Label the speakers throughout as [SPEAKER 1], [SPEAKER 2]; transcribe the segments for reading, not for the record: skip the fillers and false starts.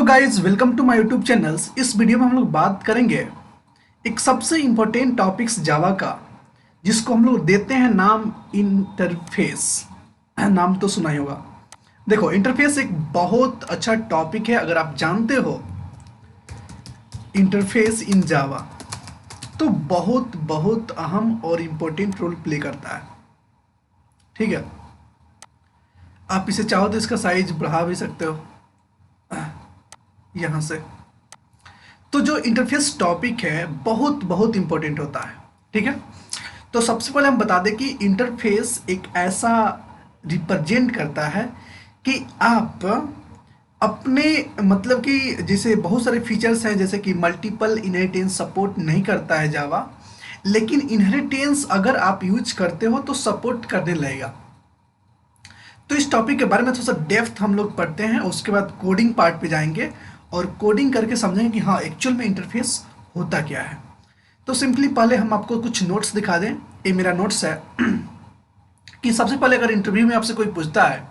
[SPEAKER 1] Guys, welcome to my YouTube channels. इस video में हम लोग बात करेंगे एक सबसे इम्पोर्टेंट टॉपिक्स जावा का, जिसको हम लोग देते हैं नाम इंटरफेस। नाम तो सुना ही होगा। देखो, इंटरफेस एक बहुत अच्छा टॉपिक है। अगर आप जानते हो इंटरफेस इन जावा तो बहुत बहुत अहम और इम्पोर्टेंट रोल प्ले करता है। ठीक है, आप इसे चाहो तो इसका साइज बढ़ा भी सकते हो यहाँ से। तो जो इंटरफेस टॉपिक है बहुत बहुत इंपॉर्टेंट होता है। ठीक है, तो सबसे पहले हम बता दें कि इंटरफेस एक ऐसा रिप्रेजेंट करता है कि आप अपने मतलब कि जैसे बहुत सारे फीचर्स हैं, जैसे कि मल्टीपल इनहेरिटेंस सपोर्ट नहीं करता है जावा, लेकिन इनहेरिटेंस अगर आप यूज करते हो तो सपोर्ट करने लगेगा। तो इस टॉपिक के बारे में थोड़ा सा डेप्थ हम लोग पढ़ते हैं, उसके बाद कोडिंग पार्ट पे जाएंगे और कोडिंग करके समझेंगे कि हाँ एक्चुअल में इंटरफेस होता क्या है। तो सिंपली पहले हम आपको कुछ नोट्स दिखा दें। ये मेरा नोट्स है कि सबसे पहले अगर इंटरव्यू में आपसे कोई पूछता है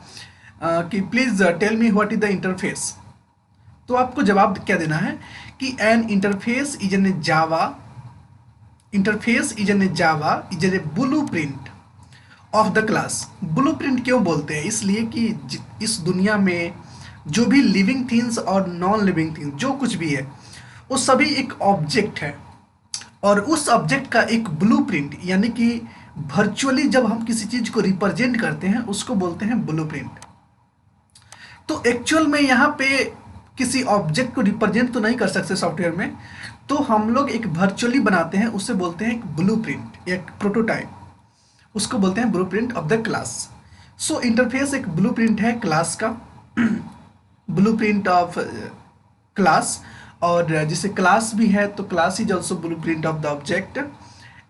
[SPEAKER 1] कि please tell me what is the interface, तो आपको जवाब क्या देना है कि an interface is an Java is a blueprint of the class. Blueprint क्यों बोलते हैं? इसलिए कि इस दुनिया में जो भी लिविंग थिंग्स और नॉन लिविंग थिंग्स जो कुछ भी है वो सभी एक ऑब्जेक्ट है, और उस ऑब्जेक्ट का एक ब्लूप्रिंट यानी कि वर्चुअली जब हम किसी चीज़ को रिप्रेजेंट करते हैं उसको बोलते हैं ब्लूप्रिंट। तो एक्चुअल में यहाँ पे किसी ऑब्जेक्ट को रिप्रेजेंट तो नहीं कर सकते सॉफ्टवेयर में, तो हम लोग एक वर्चुअली बनाते हैं, उसे बोलते हैं एक ब्लूप्रिंट, एक प्रोटोटाइप, उसको बोलते हैं blueprint of the class. So interface एक ब्लूप्रिंट है क्लास का, ब्लूप्रिंट ऑफ क्लास। और जैसे क्लास भी है तो class is also blueprint of the object.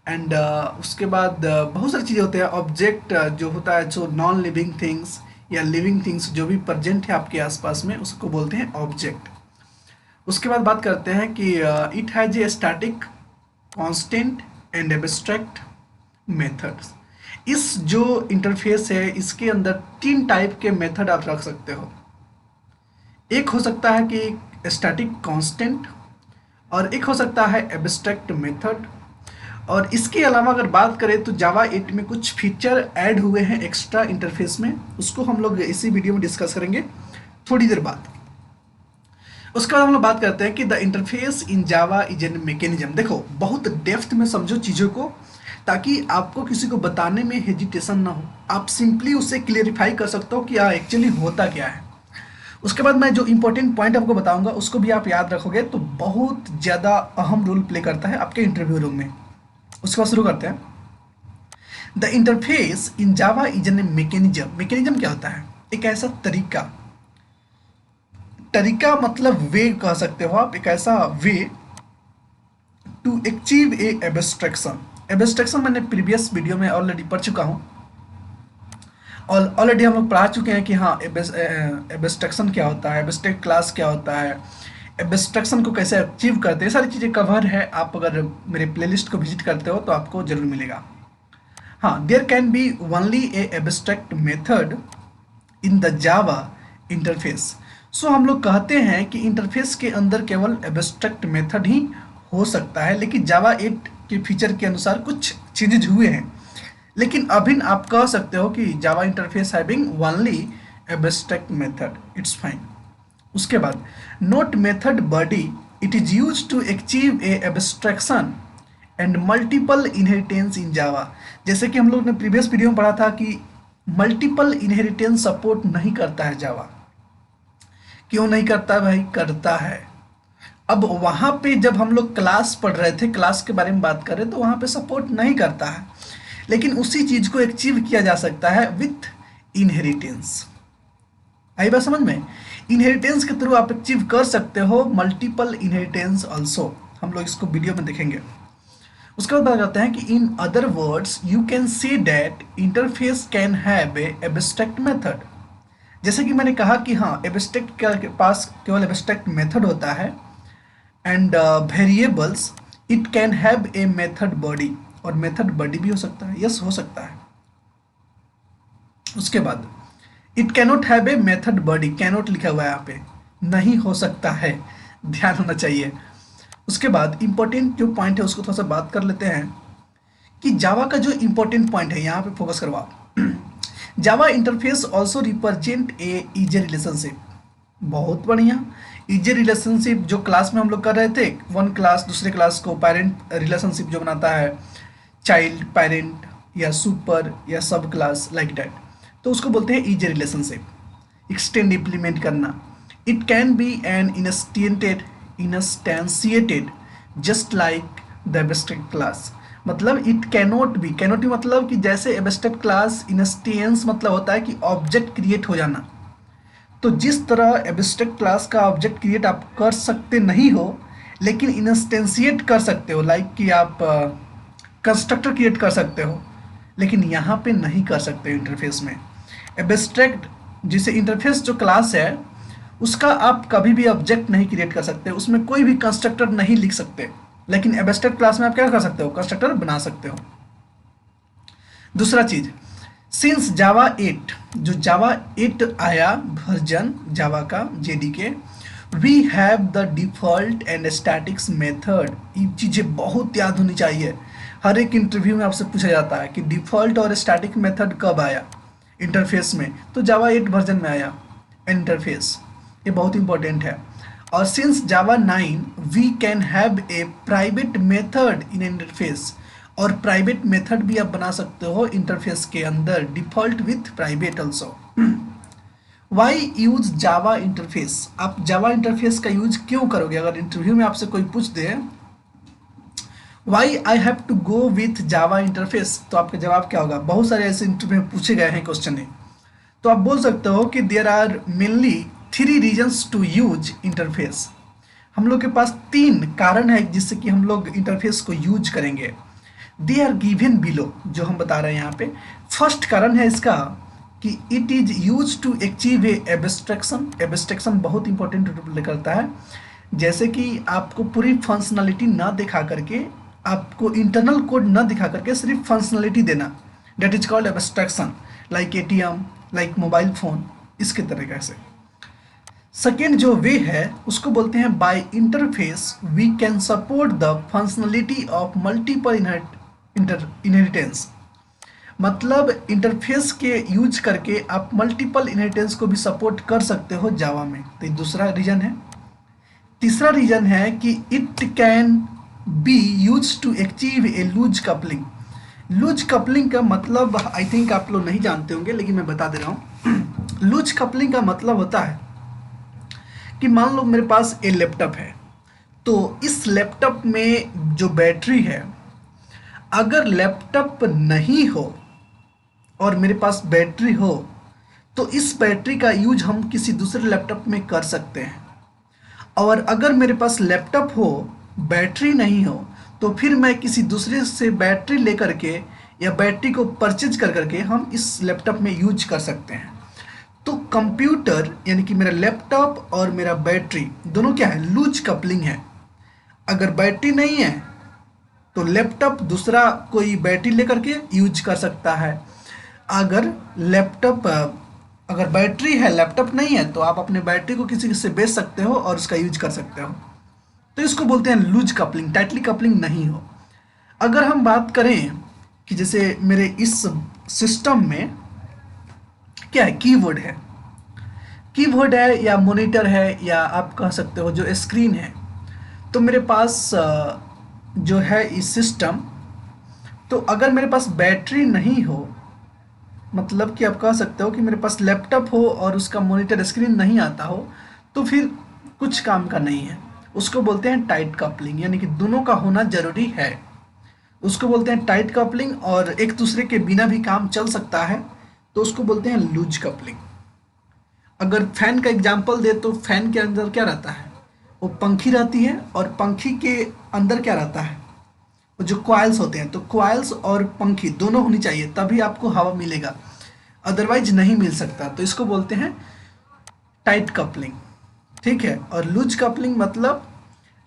[SPEAKER 1] And उसके बाद बहुत सारी चीज़ें होते हैं। ऑब्जेक्ट जो होता है, जो नॉन लिविंग थिंग्स या लिविंग थिंग्स जो भी प्रेजेंट है आपके आसपास में, उसको बोलते हैं ऑब्जेक्ट। उसके बाद बात करते हैं कि it has a static, constant and abstract methods. इस जो इंटरफेस है इसके अंदर तीन टाइप के मेथड आप रख सकते हो। एक हो सकता है कि स्टैटिक कांस्टेंट, और एक हो सकता है एब्स्ट्रैक्ट मेथड। और इसके अलावा अगर बात करें तो जावा 8 में कुछ फीचर ऐड हुए हैं एक्स्ट्रा इंटरफेस में, उसको हम लोग इसी वीडियो में डिस्कस करेंगे थोड़ी देर बाद। उसके बाद हम लोग बात करते हैं कि the interface in Java is an mechanism. देखो, बहुत डेप्थ में समझो चीज़ों को, ताकि आपको किसी को बताने में हेजिटेशन ना हो, आप सिंपली उसे क्लियरिफाई कर सकते हो कि एक्चुअली होता क्या है। उसके बाद मैं जो इंपॉर्टेंट पॉइंट आपको बताऊंगा उसको भी आप याद रखोगे तो बहुत ज़्यादा अहम रोल प्ले करता है आपके इंटरव्यू रूम में। उसके बाद शुरू करते हैं। The interface in Java is an mechanism. Mechanism क्या होता है? एक ऐसा तरीका मतलब वे कह सकते हो आप, एक ऐसा way to achieve a abstraction. Abstraction मैंने प्रीवियस वीडियो में ऑलरेडी पढ़ चुका हूँ, और ऑलरेडी हम लोग पढ़ा चुके हैं कि हाँ एब्स्ट्रैक्शन क्या होता है, एब्स्ट्रैक्ट क्लास क्या होता है, एब्स्ट्रैक्शन को कैसे अचीव करते हैं, सारी चीज़ें कवर है। आप अगर मेरे प्लेलिस्ट को विजिट करते हो तो आपको जरूर मिलेगा। हाँ, there can be only a abstract method in the Java interface. So हम लोग कहते हैं कि इंटरफेस के अंदर केवल एब्स्ट्रैक्ट मेथड ही हो सकता है, लेकिन जावा 8 के फीचर के अनुसार कुछ चेंजेज हुए हैं। लेकिन अभी आप कह सकते हो कि Java interface having only abstract method, it's fine. उसके बाद not method body, it is use to achieve a abstraction and multiple inheritance in Java. जैसे कि हम लोग ने प्रीवियस वीडियो में पढ़ा था कि मल्टीपल इनहेरिटेंस सपोर्ट नहीं करता है जावा। क्यों नहीं करता भाई? करता है। अब वहाँ पे जब हम लोग क्लास पढ़ रहे थे, क्लास के बारे में बात कर रहे, तो वहाँ पे सपोर्ट नहीं करता है, लेकिन उसी चीज़ को अचीव किया जा सकता है विथ इनहेरिटेंस। आई बात समझ में? इनहेरिटेंस के थ्रू आप अचीव कर सकते हो मल्टीपल इनहेरिटेंस ऑल्सो। हम लोग इसको वीडियो में देखेंगे। उसके बाद बात करते हैं कि in other words you can see that interface can have A abstract method. जैसे कि मैंने कहा कि हाँ एब्स्ट्रैक्ट के पास केवल एब्स्ट्रैक्ट मेथड होता है, and variables it can have a method body, और मेथड बॉडी भी हो सकता है, यस हो सकता है। उसके बाद it cannot have a method body, cannot लिखा हुआ है यहाँ पे, नहीं हो सकता है, ध्यान होना चाहिए। उसके बाद इंपॉर्टेंट जो पॉइंट है उसको थोड़ा सा बात कर लेते हैं कि जावा का जो इंपॉर्टेंट पॉइंट है यहाँ पे फोकस करवाओ। Java interface also represent a is a relationship. बहुत बढ़िया। इजी रिलेशनशिप जो क्लास में हम लोग कर रहे थे, वन क्लास दूसरे क्लास को पेरेंट रिलेशनशिप जो बनाता है, चाइल्ड पेरेंट या सुपर या सब क्लास लाइक दैट, तो उसको बोलते हैं इजी रिलेशनशिप। एक्सटेंड इम्प्लीमेंट करना, it can be an instantiated just like the abstract class. मतलब it cannot be, cannot be मतलब कि जैसे एब्स्ट्रैक्ट क्लास इंस्टेंस मतलब होता है कि ऑब्जेक्ट क्रिएट हो जाना, तो जिस तरह एब्स्ट्रैक्ट क्लास का ऑब्जेक्ट क्रिएट आप कर सकते नहीं हो लेकिन इंस्टेंशिएट कर सकते हो, लाइक कि आप कंस्ट्रक्टर क्रिएट कर सकते हो, लेकिन यहाँ पे नहीं कर सकते इंटरफेस में। एब्स्ट्रैक्ट जिसे इंटरफेस जो क्लास है उसका आप कभी भी ऑब्जेक्ट नहीं क्रिएट कर सकते, उसमें कोई भी कंस्ट्रक्टर नहीं लिख सकते, लेकिन एब्स्ट्रैक्ट क्लास में आप क्या कर सकते हो, कंस्ट्रक्टर बना सकते हो। दूसरा चीज, सिंस जावा 8, जो जावा 8 आया वर्जन जावा का JDK, we have the default and statics method. ये चीज़ें बहुत याद होनी चाहिए, हर एक इंटरव्यू में आपसे पूछा जाता है कि डिफॉल्ट और स्टैटिक मेथड कब आया इंटरफेस में, तो जावा 8 वर्जन में आया इंटरफेस, ये बहुत इंपॉर्टेंट है। और since Java 9 we can have a private method in interface, और प्राइवेट मेथड भी आप बना सकते हो इंटरफेस के अंदर, default with private also. Why use Java interface, आप जावा इंटरफेस का यूज क्यों करोगे? अगर इंटरव्यू में आपसे कोई पूछ दे why I have to go with Java interface, तो आपका जवाब क्या होगा? बहुत सारे ऐसे इंटरव्यू में पूछे गए हैं क्वेश्चन है, तो आप बोल सकते हो कि there are mainly 3 reasons to use interface. हम लोग के पास 3 कारण है जिससे कि हम लोग इंटरफेस को यूज करेंगे। दे आर गिवन बिलो, जो हम बता रहे हैं यहाँ पे। फर्स्ट कारण है इसका कि it is use to achieve a abstraction. Abstraction बहुत इंपॉर्टेंट रोल प्ले करता है, जैसे कि आपको पूरी फंक्शनलिटी ना दिखा करके, आपको इंटरनल कोड ना दिखा करके सिर्फ फंक्शनलिटी देना, that is called abstraction, like ATM, like mobile phone, इसके तरीके से। सेकेंड जो वे है उसको बोलते हैं by interface we can support the functionality of multiple inheritance. मतलब इंटरफेस के यूज करके आप मल्टीपल इनहेरिटेंस को भी सपोर्ट कर सकते हो जावा में, तो ये दूसरा रीजन है। तीसरा रीजन है कि it can be use to achieve a loose coupling. Loose coupling का मतलब आई थिंक आप लोग नहीं जानते होंगे, लेकिन मैं बता दे रहा हूँ। लूज कपलिंग का मतलब होता है कि मान लो मेरे पास एक लैपटॉप है, तो इस लैपटॉप में जो बैटरी है, अगर लैपटॉप नहीं हो और मेरे पास बैटरी हो, तो इस बैटरी का यूज हम किसी दूसरे लैपटॉप में कर सकते हैं। और अगर मेरे पास लैपटॉप हो, बैटरी नहीं हो, तो फिर मैं किसी दूसरे से बैटरी लेकर के या बैटरी को परचेज कर करके हम इस लैपटॉप में यूज कर सकते हैं। तो कंप्यूटर यानी कि मेरा लैपटॉप और मेरा बैटरी दोनों क्या है? लूज कपलिंग है। अगर बैटरी नहीं है तो लैपटॉप दूसरा कोई बैटरी लेकर के यूज कर सकता है। अगर लैपटॉप अगर बैटरी है, लैपटॉप नहीं है, तो आप अपने बैटरी को किसी से बेच सकते हो और उसका यूज कर सकते हो। तो इसको बोलते हैं लूज कपलिंग, टाइटली कपलिंग नहीं हो। अगर हम बात करें कि जैसे मेरे इस सिस्टम में क्या है, कीबोर्ड है, कीबोर्ड है या मॉनिटर है या आप कह सकते हो जो स्क्रीन है, तो मेरे पास जो है इस सिस्टम, तो अगर मेरे पास बैटरी नहीं हो, मतलब कि आप कह सकते हो कि मेरे पास लैपटॉप हो और उसका मॉनिटर स्क्रीन नहीं आता हो, तो फिर कुछ काम का नहीं है। उसको बोलते हैं टाइट कपलिंग, यानी कि दोनों का होना जरूरी है। उसको बोलते हैं टाइट कपलिंग, और एक दूसरे के बिना भी काम चल सकता है, तो उसको बोलते हैं लूज कपलिंग। अगर फैन का एग्जांपल दे तो फैन के अंदर क्या रहता है? वो पंखी रहती है, और पंखी के अंदर क्या रहता है? वो जो कॉइल्स होते हैं, तो कॉइल्स और पंखी दोनों होनी चाहिए, तभी आपको हवा मिलेगा, अदरवाइज नहीं मिल सकता। तो इसको बोलते हैं टाइट कपलिंग, ठीक है। और लूज कपलिंग मतलब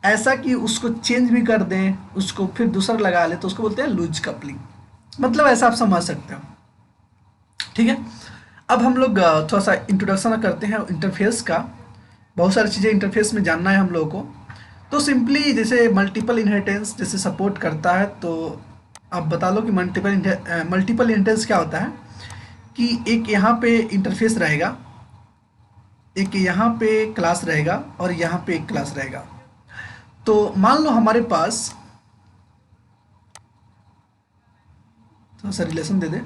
[SPEAKER 1] ऐसा कि उसको चेंज भी कर दें, उसको फिर दूसरा लगा ले, तो उसको बोलते हैं लूज कपलिंग। मतलब ऐसा आप समझ सकते हो, ठीक है। अब हम लोग थोड़ा सा इंट्रोडक्शन करते हैं इंटरफेस का। बहुत सारी चीज़ें इंटरफेस में जानना है हम लोगों को। तो सिंपली जैसे मल्टीपल इनहेरिटेंस जैसे सपोर्ट करता है, तो आप बता लो कि मल्टीपल इनहेरिटेंस क्या होता है कि एक यहाँ पे इंटरफेस रहेगा, एक यहाँ पे क्लास रहेगा और यहाँ पे एक क्लास रहेगा। तो मान लो हमारे पास, थोड़ा सा रिलेशन दे दे।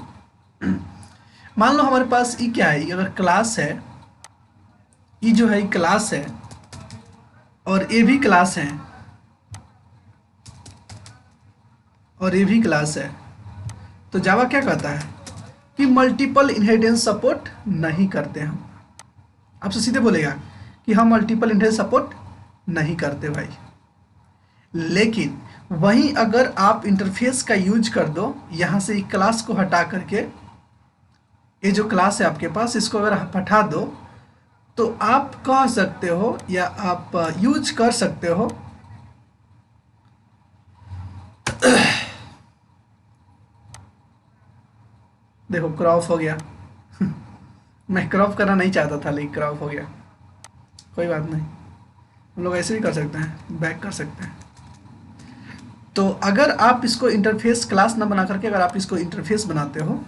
[SPEAKER 1] मान लो हमारे पास ये क्या है, ये अगर क्लास है, ये जो है ये क्लास है और ये भी क्लास है और ये भी क्लास है, तो जावा क्या कहता है कि मल्टीपल इनहेरिटेंस सपोर्ट नहीं करते हम। आपसे सीधे बोलेगा कि हम मल्टीपल इनहेरिटेंस सपोर्ट नहीं करते भाई। लेकिन वहीं अगर आप इंटरफेस का यूज कर दो, यहाँ से एक क्लास को हटा करके, ये जो क्लास है आपके पास इसको अगर हटा दो, तो आप कह सकते हो या आप यूज कर सकते हो देखो क्रॉप हो गया। मैं क्रॉप करना नहीं चाहता था लेकिन क्रॉप हो गया, कोई बात नहीं, हम लोग ऐसे भी कर सकते हैं, बैक कर सकते हैं। तो अगर आप इसको इंटरफेस क्लास ना बना करके अगर आप इसको इंटरफेस बनाते हो,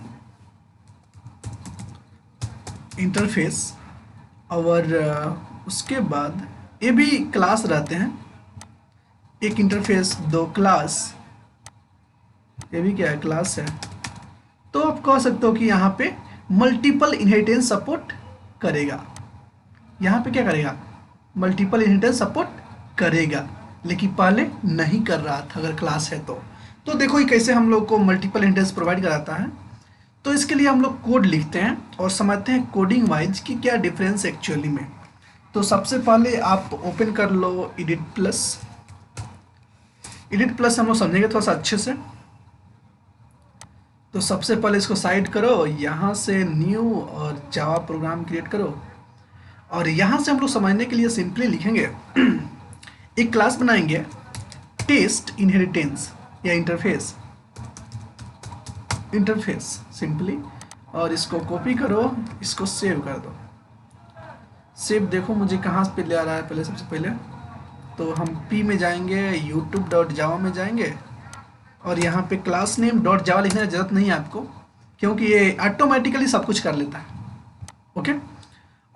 [SPEAKER 1] इंटरफेस, और उसके बाद ये भी क्लास रहते हैं, एक इंटरफेस दो क्लास, ये भी क्या है, क्लास है, तो आप कह सकते हो कि यहाँ पे मल्टीपल इनहेरिटेंस सपोर्ट करेगा। यहाँ पे क्या करेगा, मल्टीपल इनहेरिटेंस सपोर्ट करेगा, लेकिन पहले नहीं कर रहा था अगर क्लास है तो देखो ये कैसे हम लोग को मल्टीपल इनहेरिटेंस प्रोवाइड कराता है। तो इसके लिए हम लोग कोड लिखते हैं और समझते हैं कोडिंग वाइज कि क्या डिफरेंस एक्चुअली में। तो सबसे पहले आप ओपन कर लो एडिट प्लस। एडिट प्लस हम लोग समझेंगे थोड़ा सा अच्छे से। तो सबसे पहले इसको साइड करो, यहाँ से न्यू और जावा प्रोग्राम क्रिएट करो, और यहाँ से हम लोग समझने के लिए सिंपली लिखेंगे एक क्लास बनाएंगे टेस्ट इनहेरिटेंस या इंटरफेस सिंपली, और इसको कॉपी करो, इसको सेव कर दो। सेव देखो मुझे कहाँ पे ले आ रहा है, पहले सबसे पहले तो हम पी में जाएंगे, youtube.java में जाएंगे, और यहाँ पे क्लास नेम .java लिखने की ज़रूरत नहीं है आपको, क्योंकि ये ऑटोमेटिकली सब कुछ कर लेता है। ओके,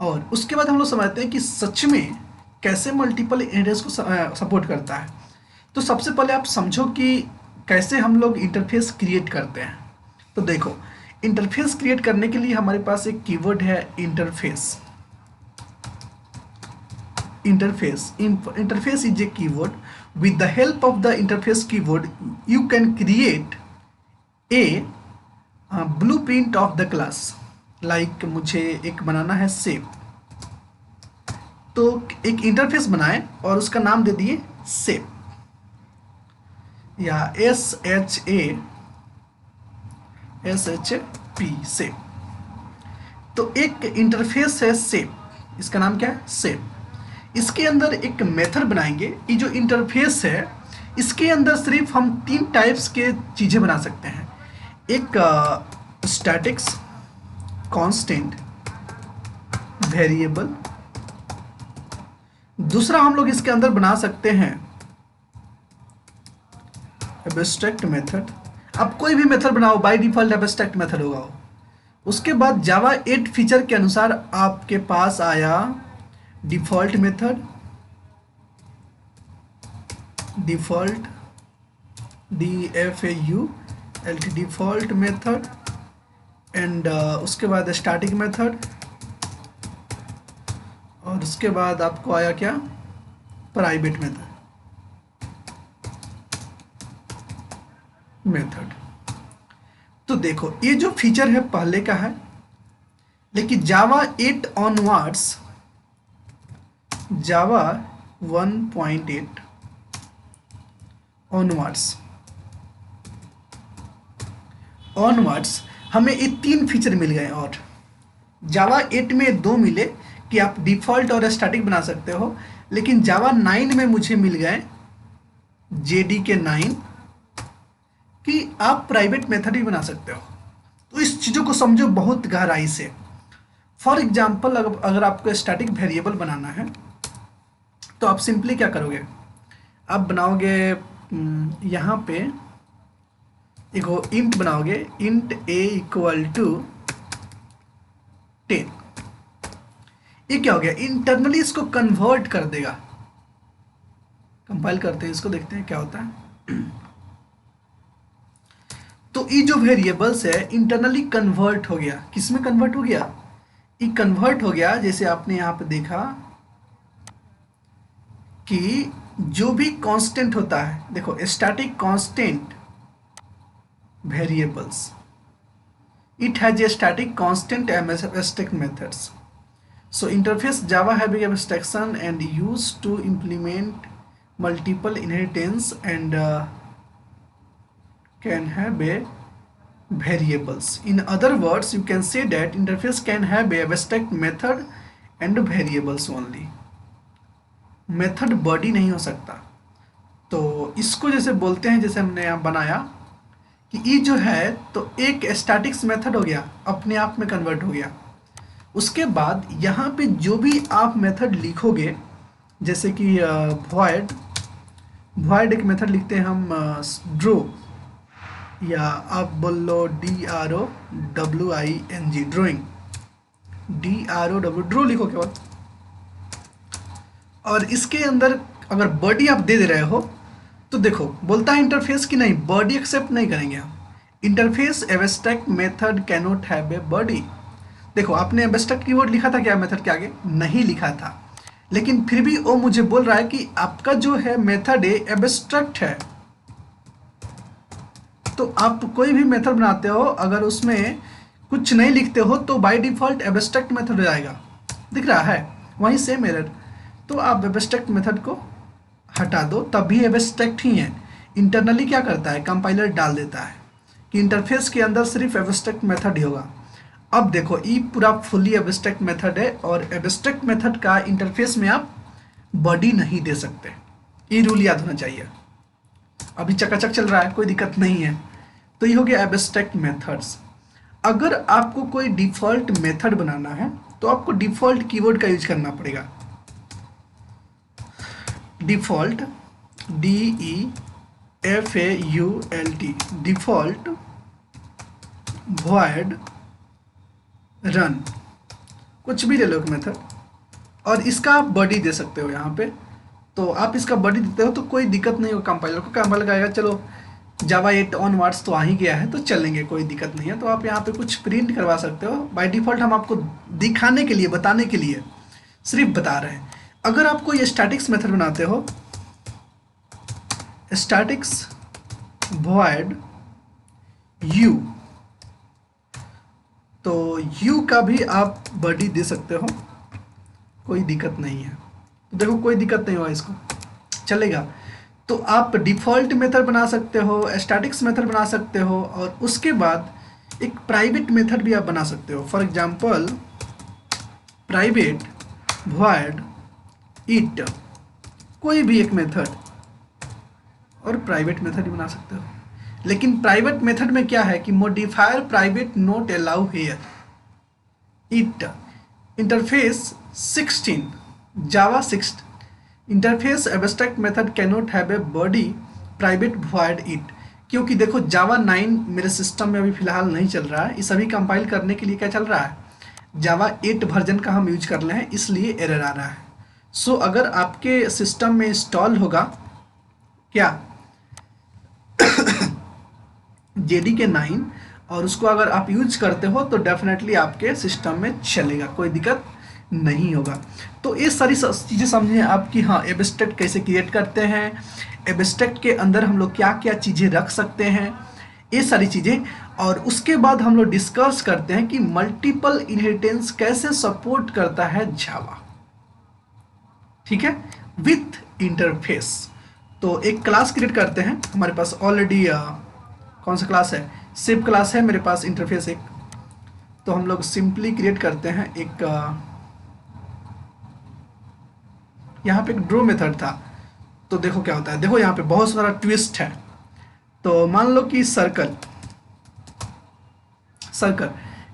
[SPEAKER 1] और उसके बाद हम लोग समझते हैं कि सच में कैसे मल्टीपल इनहेरिटेंस को सपोर्ट करता है। तो सबसे पहले आप समझो कि कैसे हम लोग इंटरफेस क्रिएट करते हैं। तो देखो, इंटरफेस क्रिएट करने के लिए हमारे पास एक कीवर्ड है interface. Interface is a keyword. With the help of the interface keyword, you can create a blueprint of the class. Like मुझे एक बनाना है सेव, तो एक इंटरफेस बनाए और उसका नाम दे दिए सेव या SHAP सेव। तो एक इंटरफेस है सेव, इसका नाम क्या है, सेव। इसके अंदर एक मेथड बनाएंगे। ये जो इंटरफेस है इसके अंदर सिर्फ हम 3 टाइप्स के चीज़ें बना सकते हैं। एक स्टैटिक्स, कांस्टेंट, वेरिएबल। दूसरा हम लोग इसके अंदर बना सकते हैं एब्स्ट्रैक्ट मेथड। आप कोई भी मेथड बनाओ, बाय डिफॉल्ट एब्स्ट्रैक्ट मेथड होगा। उसके बाद जावा 8 फीचर के अनुसार आपके पास आया default method, default DFAULT default method, and उसके बाद स्टैटिक मेथड, और उसके बाद आपको आया क्या, प्राइवेट मेथड। तो देखो ये जो फीचर है पहले का है, लेकिन जावा 8 ऑनवर्ड्स, जावा 1.8 ऑनवर्ड्स हमें ये 3 फीचर मिल गए। और जावा 8 में 2 मिले कि आप डिफ़ॉल्ट और स्टैटिक बना सकते हो, लेकिन जावा 9 में मुझे मिल गए JDK 9 कि आप प्राइवेट मेथड भी बना सकते हो। तो इस चीज़ों को समझो बहुत गहराई से। फॉर एग्जाम्पल अगर आपको स्टैटिक वेरिएबल बनाना है, तो आप सिंपली क्या करोगे, आप बनाओगे यहाँ पे एक इंट बनाओगे, इंट a इक्वल टू 10। ये क्या हो गया, इंटरनली इसको कन्वर्ट कर देगा। कंपाइल करते हैं इसको, देखते हैं क्या होता है। तो ये जो वेरिएबल्स है इंटरनली कन्वर्ट हो गया, किसमें कन्वर्ट हो गया, ये कन्वर्ट हो गया, जैसे आपने यहाँ पे देखा कि जो भी कांस्टेंट होता है, देखो static constant variables, it has a static constant and abstract methods. So interface Java have a abstraction and used to implement multiple inheritance and can have a variables. In other words, you can say that interface can have a abstract method and variables only. Method body नहीं हो सकता। तो इसको जैसे बोलते हैं, जैसे हमने यहाँ बनाया कि ये जो है तो एक स्टैटिक्स मेथड हो गया, अपने आप में कन्वर्ट हो गया। उसके बाद यहाँ पे जो भी आप मेथड लिखोगे, जैसे कि void एक मेथड लिखते हैं हम ड्रो, या आप बोल लो DROWING ड्रोइंग, DROW ड्रो लिखो केवल। और इसके अंदर अगर बॉडी आप दे रहे हो तो देखो बोलता है इंटरफेस की नहीं, बॉडी एक्सेप्ट नहीं करेंगे हम। Interface abstract method cannot have a body. देखो आपने एब्स्ट्रैक्ट कीवर्ड लिखा था क्या मेथड के आगे, नहीं लिखा था, लेकिन फिर भी वो मुझे बोल रहा है कि आपका जो है मेथड है एब्स्ट्रैक्ट है। तो आप कोई भी मेथड बनाते हो अगर उसमें कुछ नहीं लिखते हो तो बाय डिफॉल्ट एब्स्ट्रैक्ट मेथड हो जाएगा, दिख रहा है वहीं सेम एरर। तो आप एब्स्ट्रैक्ट मेथड को हटा दो, तब भी एब्स्ट्रैक्ट ही है। इंटरनली क्या करता है, कंपाइलर डाल देता है कि इंटरफेस के अंदर सिर्फ एब्स्ट्रैक्ट मेथड ही होगा। अब देखो ये पूरा फुली एब्स्ट्रैक्ट मेथड है, और एब्स्ट्रैक्ट मेथड का इंटरफेस में आप बॉडी नहीं दे सकते, ये रूल याद होना चाहिए। अभी चकाचक चल रहा है, कोई दिक्कत नहीं है। तो ये हो गया एब्स्ट्रैक्ट मेथड्स। अगर आपको कोई डिफ़ॉल्ट मेथड बनाना है तो आपको डिफ़ॉल्ट कीवर्ड का यूज करना पड़ेगा। Default DEFAULT, default void run, कुछ भी ले लो एक मेथड, और इसका आप बॉडी दे सकते हो यहाँ पे। तो आप इसका बॉडी देते हो तो कोई दिक्कत नहीं हो कंपाइलर को, कंपाइलर कहेगा चलो जावा 8 ऑनवर्ड्स तो आ ही गया है तो चलेंगे, कोई दिक्कत नहीं है। तो आप यहाँ पे कुछ प्रिंट करवा सकते हो। बाय डिफ़ॉल्ट हम आपको दिखाने के लिए, बताने के लिए सिर्फ बता रहे हैं। अगर आपको ये स्टैटिक्स मेथड बनाते हो, स्टैटिक्स void u, तो u का भी आप बॉडी दे सकते हो, कोई दिक्कत नहीं है। तो देखो कोई दिक्कत नहीं हुआ, इसको चलेगा। तो आप डिफ़ॉल्ट मेथड बना सकते हो, स्टैटिक्स मेथड बना सकते हो, और उसके बाद एक प्राइवेट मेथड भी आप बना सकते हो। For example private void it, कोई भी एक मेथड, और प्राइवेट मेथड ही बना सकते हो। लेकिन प्राइवेट मेथड में क्या है कि modifier private note allow here it, interface 16 Java 6 interface abstract method cannot have a body private void it. क्योंकि देखो जावा 9 मेरे सिस्टम में अभी फ़िलहाल नहीं चल रहा है, इस अभी कंपाइल करने के लिए क्या चल रहा है, जावा 8 वर्जन का हम यूज कर रहे हैं, इसलिए एरर आ रहा है। सो अगर आपके सिस्टम में इंस्टॉल होगा क्या JDK 9, और उसको अगर आप यूज करते हो तो डेफिनेटली आपके सिस्टम में चलेगा, कोई दिक्कत नहीं होगा। तो ये सारी चीज़ें समझें आप कि हाँ एब्स्ट्रैक्ट कैसे क्रिएट करते हैं, एब्स्ट्रैक्ट के अंदर हम लोग क्या क्या चीज़ें रख सकते हैं, ये सारी चीज़ें। और उसके बाद हम लोग डिस्कस करते हैं कि मल्टीपल इनहेरिटेंस कैसे सपोर्ट करता है जावा, ठीक है, विथ इंटरफेस। तो एक क्लास क्रिएट करते हैं, हमारे पास ऑलरेडी कौन सा क्लास है, सिप क्लास है मेरे पास, इंटरफेस एक। तो हम लोग सिंपली क्रिएट करते हैं एक यहाँ पे एक ड्रो मेथड था। तो देखो क्या होता है, देखो यहाँ पे बहुत सारा ट्विस्ट है। तो मान लो कि सर्कल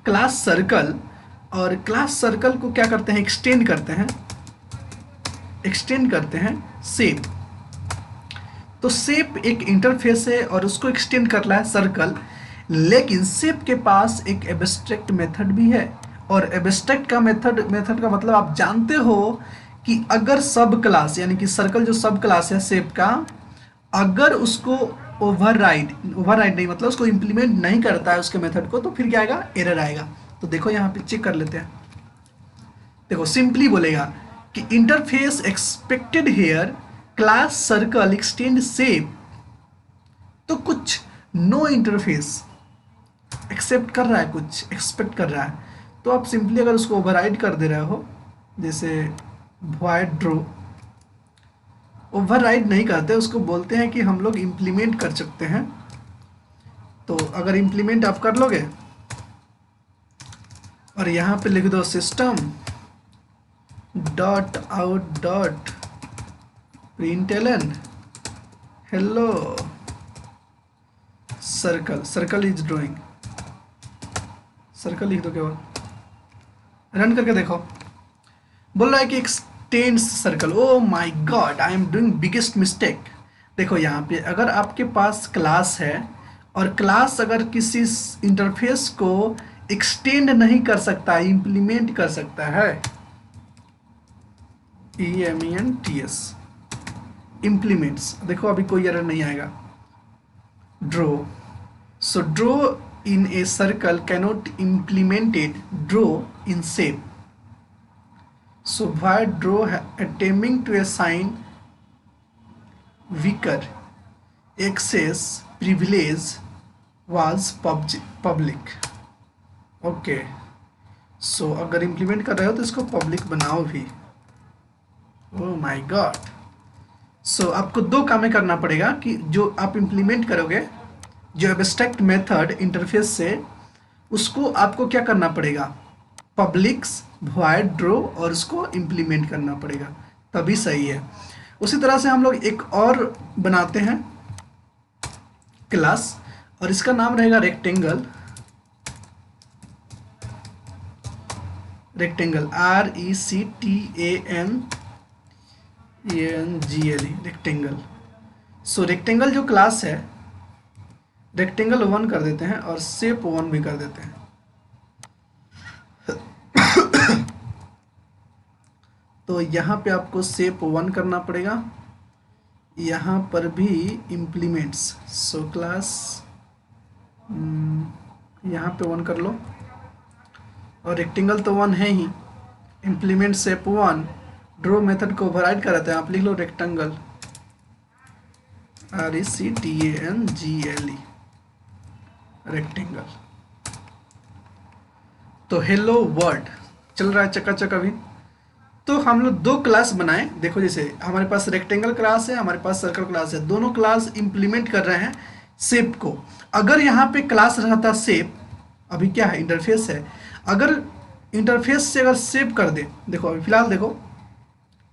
[SPEAKER 1] क्लास सर्कल, और क्लास सर्कल को क्या करते हैं, एक्सटेंड करते हैं एक्सटेंड करते हैं शेप। तो शेप एक इंटरफेस है और उसको एक्सटेंड कर रहा है सर्कल, लेकिन शेप के पास एक एब्स्ट्रैक्ट मेथड भी है। और एब्स्ट्रैक्ट का मेथड का मतलब आप जानते हो कि अगर सब क्लास यानी कि सर्कल जो सब क्लास है शेप का, अगर उसको ओवरराइड नहीं मतलब उसको इम्प्लीमेंट नहीं करता है उसके मेथड को, तो फिर क्या आएगा, एरर आएगा। तो देखो यहाँ पे चेक कर लेते हैं। देखो सिंपली बोलेगा कि interface expected here class circle extend shape, तो कुछ नो इंटरफेस एक्सेप्ट कर रहा है, कुछ एक्सपेक्ट कर रहा है। तो आप सिंपली अगर उसको ओवरराइड कर दे रहे हो, जैसे वॉइड ड्रो, ओवरराइड नहीं करते, उसको बोलते हैं कि हम लोग इम्प्लीमेंट कर सकते हैं। तो अगर इम्प्लीमेंट आप कर लोगे और यहाँ पे लिख दो system dot out dot println hello circle is drawing, circle लिख दो केवल, रन करके देखो। बोल रहा है कि x tends circle. Oh my God, I am doing biggest mistake. देखो यहाँ पे अगर आपके पास क्लास है और क्लास अगर किसी इंटरफेस को एक्सटेंड नहीं कर सकता, इम्प्लीमेंट कर सकता है, EMENTS इम्प्लीमेंट्स, देखो अभी कोई एरर नहीं आएगा। Draw, so draw in a circle cannot implemented draw in shape, so while draw attempting to assign weaker access privilege was public। Okay, so अगर इम्प्लीमेंट कर रहे हो तो इसको पब्लिक बनाओ भी। Oh my God. सो आपको दो कामें करना पड़ेगा कि जो आप इम्प्लीमेंट करोगे, जो एब्स्ट्रैक्ट मेथड इंटरफेस से, उसको आपको क्या करना पड़ेगा, पब्लिक्स वॉइड ड्रो, और उसको इम्प्लीमेंट करना पड़ेगा, तभी सही है। उसी तरह से हम लोग एक और बनाते हैं क्लास, और इसका नाम रहेगा rectangle. RECTANGLE rectangle. So rectangle जो क्लास है, रेक्टेंगल 1 कर देते हैं और शेप 1 भी कर देते हैं। तो यहाँ पे आपको शेप 1 करना पड़ेगा, यहाँ पर भी इम्प्लीमेंट्स, सो क्लास यहाँ पे 1 कर लो, और रेक्टेंगल तो 1 है ही, इम्प्लीमेंट शेप 1, ड्रो मेथड को ओवरराइड कराते हैं, आप लिख लो रेक्टेंगल RECTANGLE रेक्टेंगल। तो हेलो वर्ल्ड चल रहा है चकाचक अभी। तो हम लोग दो क्लास बनाए, देखो जैसे हमारे पास रेक्टेंगल क्लास है, हमारे पास सर्कल क्लास है, दोनों क्लास इंप्लीमेंट कर रहे हैं शेप को। अगर यहाँ पे क्लास रहता शेप, अभी क्या है इंटरफेस है, अगर इंटरफेस से अगर शेप कर दे, देखो अभी फिलहाल देखो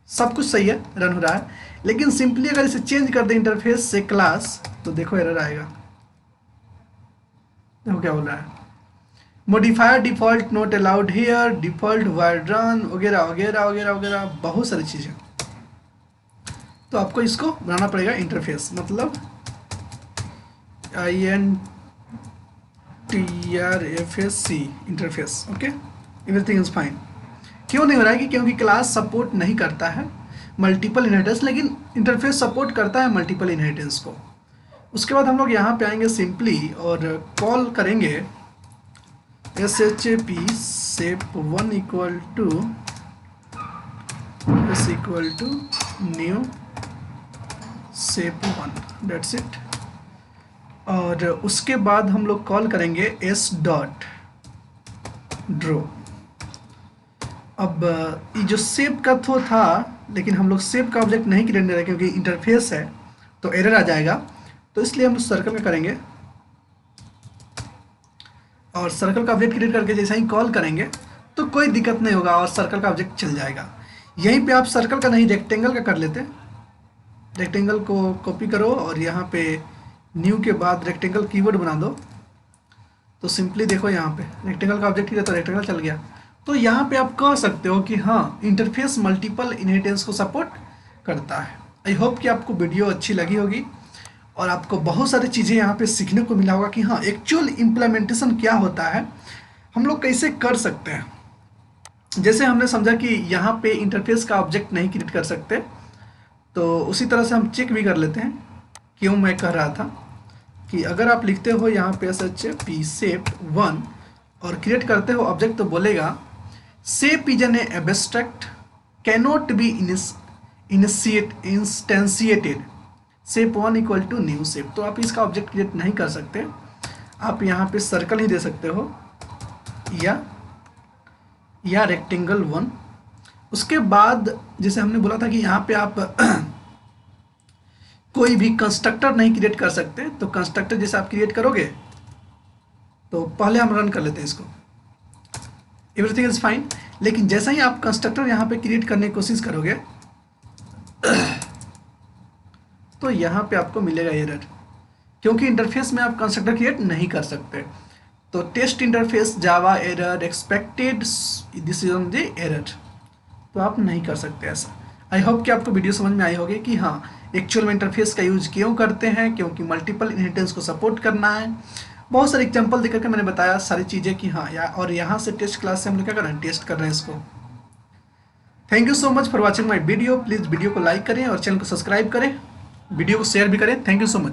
[SPEAKER 1] सब कुछ सही है, रन हो रहा है, लेकिन सिंपली अगर इसे चेंज कर दे इंटरफेस से क्लास, तो देखो एरर आएगा। देखो क्या बोल रहा है, modifier default not allowed here, default wide run वगैरह वगैरह वगैरह वगैरह, बहुत सारी चीज़ें। तो आपको इसको बनाना पड़ेगा इंटरफेस, मतलब INTRFAC interface. Okay, everything is fine. क्यों नहीं हो रहा है, क्योंकि क्लास सपोर्ट नहीं करता है मल्टीपल इनहेरिटेंस, लेकिन इंटरफेस सपोर्ट करता है मल्टीपल इनहेरिटेंस को। उसके बाद हम लोग यहाँ पे आएंगे सिंपली और कॉल करेंगे SHAP shape1 equal to S equal to new shape1, that's it. और उसके बाद हम लोग कॉल करेंगे S डॉट ड्रो। अब ये जो शेप का थो था, लेकिन हम लोग शेप का ऑब्जेक्ट नहीं क्रिएट कर रहे क्योंकि इंटरफेस है, तो एरर आ जाएगा, तो इसलिए हम सर्कल का करेंगे। और सर्कल का ऑब्जेक्ट क्रिएट करके जैसे ही कॉल करेंगे तो कोई दिक्कत नहीं होगा और सर्कल का ऑब्जेक्ट चल जाएगा। यहीं पे आप सर्कल का नहीं रेक्टेंगल का कर लेते, रेक्टेंगल को कॉपी करो और यहाँ पे न्यू के बाद रेक्टेंगल कीवर्ड बना दो। तो सिंपली देखो यहाँ पे रेक्टेंगल का ऑब्जेक्ट किया तो रेक्टेंगल चल गया, तो यहाँ पे आप कह सकते हो कि हाँ, इंटरफेस मल्टीपल इनहेरिटेंस को सपोर्ट करता है। आई होप कि आपको वीडियो अच्छी लगी होगी और आपको बहुत सारी चीज़ें यहाँ पे सीखने को मिला होगा कि हाँ, एक्चुअल इम्प्लीमेंटेशन क्या होता है, हम लोग कैसे कर सकते हैं। जैसे हमने समझा कि यहाँ पे इंटरफेस का ऑब्जेक्ट नहीं क्रिएट कर सकते, तो उसी तरह से हम चेक भी कर लेते हैं। क्यों मैं कह रहा था कि अगर आप लिखते हो यहाँ पे SHAP shape1 और क्रिएट करते हो ऑब्जेक्ट, तो बोलेगा shape is an abstract cannot be instantiated shape1 equal to new shape. तो आप इसका ऑब्जेक्ट क्रिएट नहीं कर सकते, आप यहाँ पे सर्कल ही दे सकते हो या रेक्टेंगल 1। उसके बाद जैसे हमने बोला था कि यहाँ पे आप कोई भी कंस्ट्रक्टर नहीं क्रिएट कर सकते, तो कंस्ट्रक्टर जैसे आप क्रिएट करोगे, तो पहले हम रन कर लेते हैं इसको, एवरीथिंग इज फाइन। लेकिन जैसा ही आप कंस्ट्रक्टर यहाँ पे क्रिएट करने की कोशिश करोगे तो यहाँ पे आपको मिलेगा एरर, क्योंकि इंटरफेस में आप कंस्ट्रक्टर क्रिएट नहीं कर सकते। तो test interface Java error expected this is on the error, तो आप नहीं कर सकते ऐसा। आई होप कि आपको वीडियो समझ में आई होगी कि हाँ, एक्चुअल में इंटरफेस का यूज क्यों करते हैं, क्योंकि मल्टीपल इनहेरिटेंस को सपोर्ट करना है। बहुत सारे एग्जांपल देकर के मैंने बताया सारी चीज़ें कि हाँ और यहाँ से टेस्ट क्लास से हम लोग क्या कर रहे हैं, टेस्ट कर रहे हैं इसको। Thank you so much for watching my video. Please video को लाइक करें और चैनल को सब्सक्राइब करें, वीडियो को शेयर भी करें। Thank you so much.